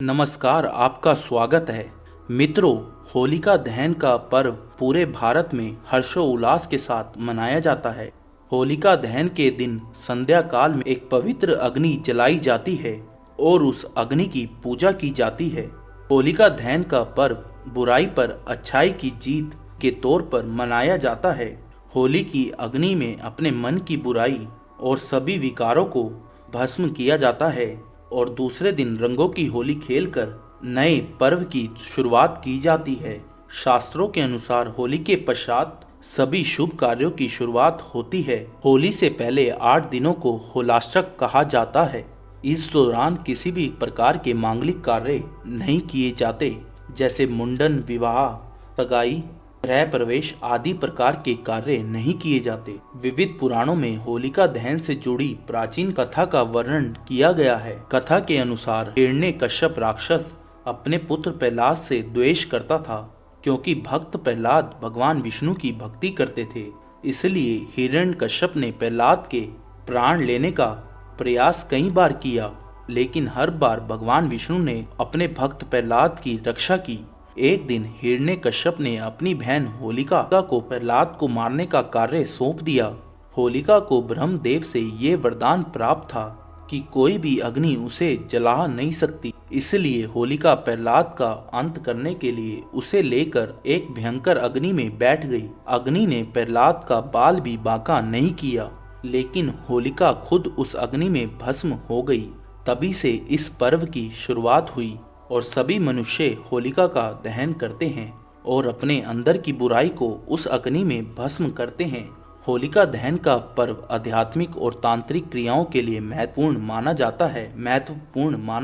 नमस्कार, आपका स्वागत है। मित्रों, होलिका दहन का पर्व पूरे भारत में हर्षोल्लास के साथ मनाया जाता है। होलिका दहन के दिन संध्या काल में एक पवित्र अग्नि जलाई जाती है और उस अग्नि की पूजा की जाती है। होलिका दहन का पर्व बुराई पर अच्छाई की जीत के तौर पर मनाया जाता है। होली की अग्नि में अपने मन की बुराई और सभी विकारों को भस्म किया जाता है और दूसरे दिन रंगों की होली खेलकर नए पर्व की शुरुआत की जाती है। शास्त्रों के अनुसार होली के पश्चात सभी शुभ कार्यों की शुरुआत होती है। होली से पहले 8 दिनों को होलाष्टक कहा जाता है। इस दौरान किसी भी प्रकार के मांगलिक कार्य नहीं किए जाते, जैसे मुंडन, विवाह, सगाई, गृह प्रवेश आदि प्रकार के कार्य नहीं किए जाते। विविध पुराणों में होलिका दहन से जुड़ी प्राचीन कथा का वर्णन किया गया है। कथा के अनुसार हिरण्यकश्यप राक्षस अपने पुत्र प्रहलाद से द्वेष करता था, क्योंकि भक्त प्रहलाद भगवान विष्णु की भक्ति करते थे। इसलिए हिरण्यकश्यप ने प्रहलाद के प्राण लेने का प्रयास कई बार किया, लेकिन हर बार भगवान विष्णु ने अपने भक्त प्रहलाद की रक्षा की। एक दिन हिरण्यकश्यप ने अपनी बहन होलिका को प्रहलाद को मारने का कार्य सौंप दिया। होलिका को ब्रह्मदेव से ये वरदान प्राप्त था कि कोई भी अग्नि उसे जला नहीं सकती। इसलिए होलिका प्रहलाद का अंत करने के लिए उसे लेकर एक भयंकर अग्नि में बैठ गई। अग्नि ने प्रहलाद का बाल भी बांका नहीं किया, लेकिन होलिका खुद उस अग्नि में भस्म हो गई। तभी से इस पर्व की शुरुआत हुई और सभी मनुष्य होलिका का दहन करते हैं और अपने अंदर की बुराई को उस अग्नि में भस्म करते हैं। होलिका दहन का पर्व आध्यात्मिक और तांत्रिक क्रियाओं के लिए महत्वपूर्ण माना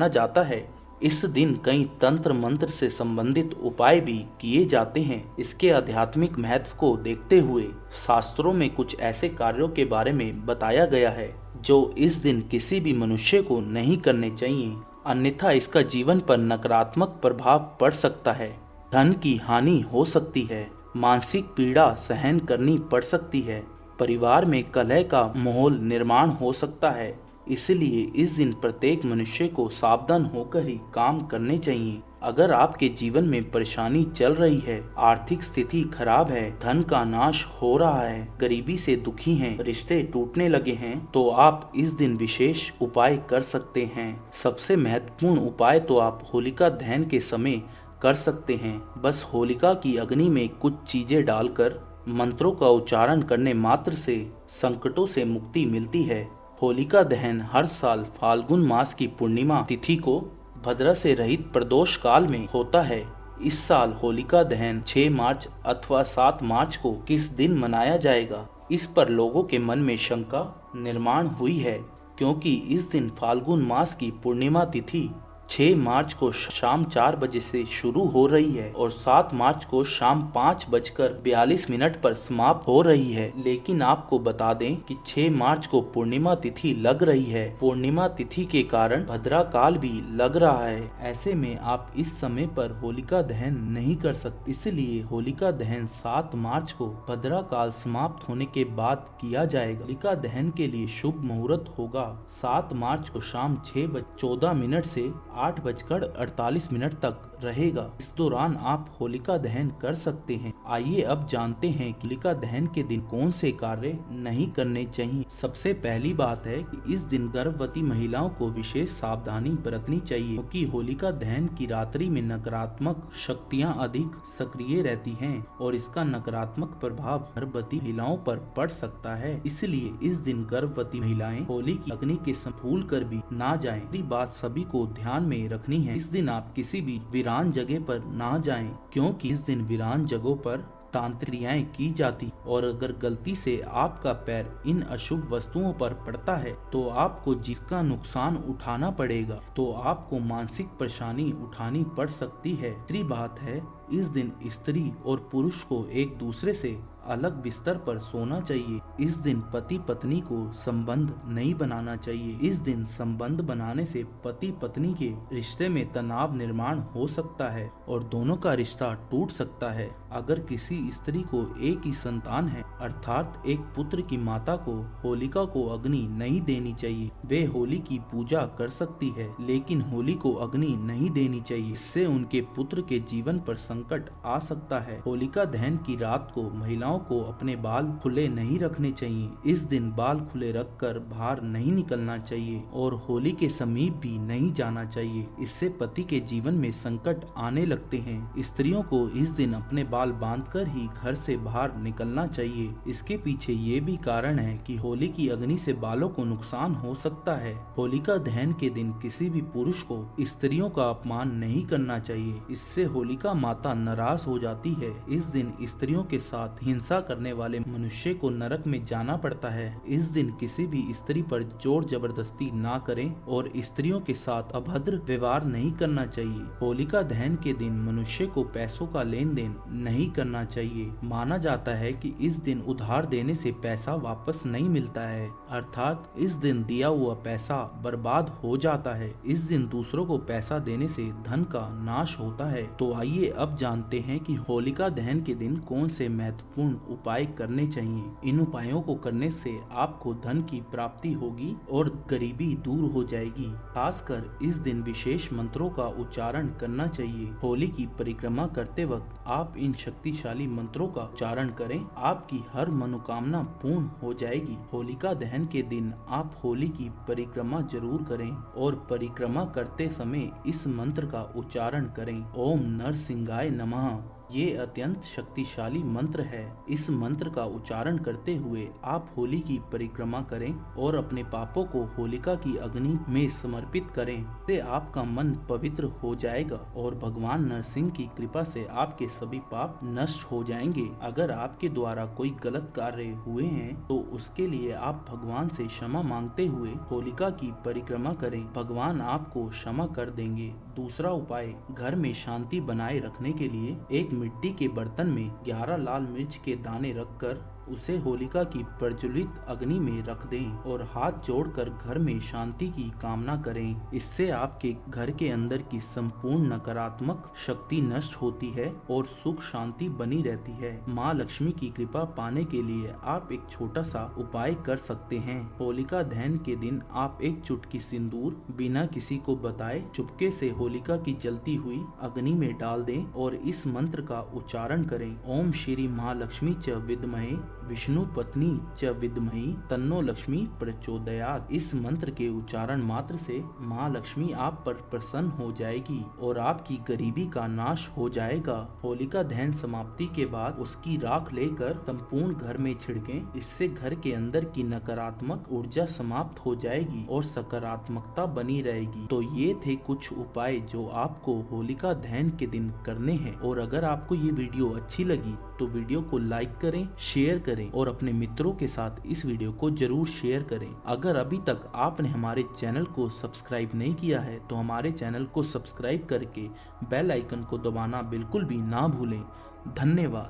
जाता है। इस दिन कई तंत्र मंत्र से संबंधित उपाय भी किए जाते हैं। इसके आध्यात्मिक महत्व को देखते हुए शास्त्रों में कुछ ऐसे कार्यों के बारे में बताया गया है जो इस दिन किसी भी मनुष्य को नहीं करने चाहिए, अन्यथा इसका जीवन पर नकारात्मक प्रभाव पड़ सकता है। धन की हानि हो सकती है, मानसिक पीड़ा सहन करनी पड़ सकती है, परिवार में कलह का माहौल निर्माण हो सकता है। इसलिए इस दिन प्रत्येक मनुष्य को सावधान होकर ही काम करने चाहिए। अगर आपके जीवन में परेशानी चल रही है, आर्थिक स्थिति खराब है, धन का नाश हो रहा है, गरीबी से दुखी हैं, रिश्ते टूटने लगे हैं, तो आप इस दिन विशेष उपाय कर सकते हैं। सबसे महत्वपूर्ण उपाय तो आप होलिका दहन के समय कर सकते हैं। बस होलिका की अग्नि में कुछ चीजें डालकर मंत्रों का उच्चारण करने मात्र से संकटों से मुक्ति मिलती है। होलिका दहन हर साल फाल्गुन मास की पूर्णिमा तिथि को भद्रा से रहित प्रदोष काल में होता है। इस साल होलिका दहन 6 मार्च अथवा 7 मार्च को किस दिन मनाया जाएगा, इस पर लोगों के मन में शंका निर्माण हुई है, क्योंकि इस दिन फाल्गुन मास की पूर्णिमा तिथि 6 मार्च को शाम 4 बजे से शुरू हो रही है और 7 मार्च को शाम 5:42 पर समाप्त हो रही है। लेकिन आपको बता दें कि 6 मार्च को पूर्णिमा तिथि लग रही है। पूर्णिमा तिथि के कारण भद्रा काल भी लग रहा है। ऐसे में आप इस समय पर होलिका दहन नहीं कर सकते। इसलिए होलिका दहन 7 मार्च को भद्रा काल समाप्त होने के बाद किया जाएगा। होलिका दहन के लिए शुभ मुहूर्त होगा 7 मार्च को शाम 6:14 से 8:48 तक रहेगा। इस दौरान आप होलिका दहन कर सकते हैं। आइए अब जानते हैं कि होलिका दहन के दिन कौन से कार्य नहीं करने चाहिए। सबसे पहली बात है कि इस दिन गर्भवती महिलाओं को विशेष सावधानी बरतनी चाहिए, क्योंकि होलिका दहन की रात्रि में नकारात्मक शक्तियां अधिक सक्रिय रहती हैं और इसका नकारात्मक प्रभाव गर्भवती महिलाओं पर पड़ सकता है। इसलिए इस दिन गर्भवती महिलाएं होली की अग्नि के भूल कर भी ना जाएं। ये बात सभी को ध्यान में रखनी है। इस दिन आप किसी भी वीरान जगह पर ना जाएं, क्योंकि इस दिन वीरान जगहों पर तांत्रिक क्रियाएं की जाती और अगर गलती से आपका पैर इन अशुभ वस्तुओं पर पड़ता है तो आपको जिसका नुकसान उठाना पड़ेगा, तो आपको मानसिक परेशानी उठानी पड़ सकती है। दूसरी बात है, इस दिन स्त्री और पुरुष को एक दूसरे से अलग बिस्तर पर सोना चाहिए। इस दिन पति पत्नी को संबंध नहीं बनाना चाहिए। इस दिन संबंध बनाने से पति पत्नी के रिश्ते में तनाव निर्माण हो सकता है और दोनों का रिश्ता टूट सकता है। अगर किसी स्त्री को एक ही संतान है अर्थात एक पुत्र की माता को होलिका को अग्नि नहीं देनी चाहिए। वे होली की पूजा कर सकती है लेकिन होली को अग्नि नहीं देनी चाहिए, इससे उनके पुत्र के जीवन पर संकट आ सकता है। होलिका दहन की रात को महिलाओं को अपने बाल खुले नहीं रखने चाहिए। इस दिन बाल खुले रखकर बाहर नहीं निकलना चाहिए और होली के समीप भी नहीं जाना चाहिए, इससे पति के जीवन में संकट आने लगते हैं। स्त्रियों को इस दिन अपने बाल बांधकर ही घर से बाहर निकलना चाहिए। इसके पीछे ये भी कारण है कि होली की अग्नि से बालों को नुकसान हो सकता है। होलिका दहन के दिन किसी भी पुरुष को स्त्रियों का अपमान नहीं करना चाहिए, इससे होलिका माता नाराज हो जाती है। इस दिन स्त्रियों के साथ हिंसा करने वाले मनुष्य को नरक में जाना पड़ता है। इस दिन किसी भी स्त्री पर जोर जबरदस्ती ना करें और स्त्रियों के साथ अभद्र व्यवहार नहीं करना चाहिए। होलिका दहन के दिन मनुष्य को पैसों का लेन देन नहीं करना चाहिए। माना जाता है कि इस दिन उधार देने से पैसा वापस नहीं मिलता है, अर्थात इस दिन दिया हुआ पैसा बर्बाद हो जाता है। इस दिन दूसरों को पैसा देने से धन का नाश होता है। तो आइए अब जानते हैं कि होलिका दहन के दिन कौन से महत्वपूर्ण उपाय करने चाहिए। इन उपायों को करने से आपको धन की प्राप्ति होगी और गरीबी दूर हो जाएगी। खासकर इस दिन विशेष मंत्रों का उच्चारण करना चाहिए। होली की परिक्रमा करते वक्त आप इन शक्तिशाली मंत्रों का उच्चारण करें, आपकी हर मनोकामना पूर्ण हो जाएगी। होलिका दहन के दिन आप होली की परिक्रमा जरूर करें और परिक्रमा करते समय इस मंत्र का उच्चारण करें, ओम नरसिंहाय नमः। ये अत्यंत शक्तिशाली मंत्र है। इस मंत्र का उच्चारण करते हुए आप होली की परिक्रमा करें और अपने पापों को होलिका की अग्नि में समर्पित करें। इससे आपका मन पवित्र हो जाएगा और भगवान नरसिंह की कृपा से आपके सभी पाप नष्ट हो जाएंगे। अगर आपके द्वारा कोई गलत कार्य हुए हैं तो उसके लिए आप भगवान से क्षमा मांगते हुए होलिका की परिक्रमा करें, भगवान आपको क्षमा कर देंगे। दूसरा उपाय, घर में शांति बनाए रखने के लिए एक मिट्टी के बर्तन में 11 लाल मिर्च के दाने रखकर उसे होलिका की प्रज्वलित अग्नि में रख दें और हाथ जोड़कर घर में शांति की कामना करें। इससे आपके घर के अंदर की संपूर्ण नकारात्मक शक्ति नष्ट होती है और सुख शांति बनी रहती है। माँ लक्ष्मी की कृपा पाने के लिए आप एक छोटा सा उपाय कर सकते हैं। होलिका दहन के दिन आप एक चुटकी सिंदूर बिना किसी को बताए चुपके से होलिका की जलती हुई अग्नि में डाल दें और इस मंत्र का उच्चारण करें, ओम श्री महालक्ष्मी च विद्महे विष्णु पत्नी च विद्महि तन्नो लक्ष्मी प्रचोदयात्। इस मंत्र के उच्चारण मात्र से माँ लक्ष्मी आप पर प्रसन्न हो जाएगी और आपकी गरीबी का नाश हो जाएगा। होलिका दहन समाप्ति के बाद उसकी राख लेकर संपूर्ण घर में छिड़कें, इससे घर के अंदर की नकारात्मक ऊर्जा समाप्त हो जाएगी और सकारात्मकता बनी रहेगी। तो ये थे कुछ उपाय जो आपको होलिका दहन के दिन करने हैं। और अगर आपको ये वीडियो अच्छी लगी तो वीडियो को लाइक करें, शेयर करें और अपने मित्रों के साथ इस वीडियो को जरूर शेयर करें। अगर अभी तक आपने हमारे चैनल को सब्सक्राइब नहीं किया है तो हमारे चैनल को सब्सक्राइब करके बेल आइकन को दबाना बिल्कुल भी ना भूलें। धन्यवाद।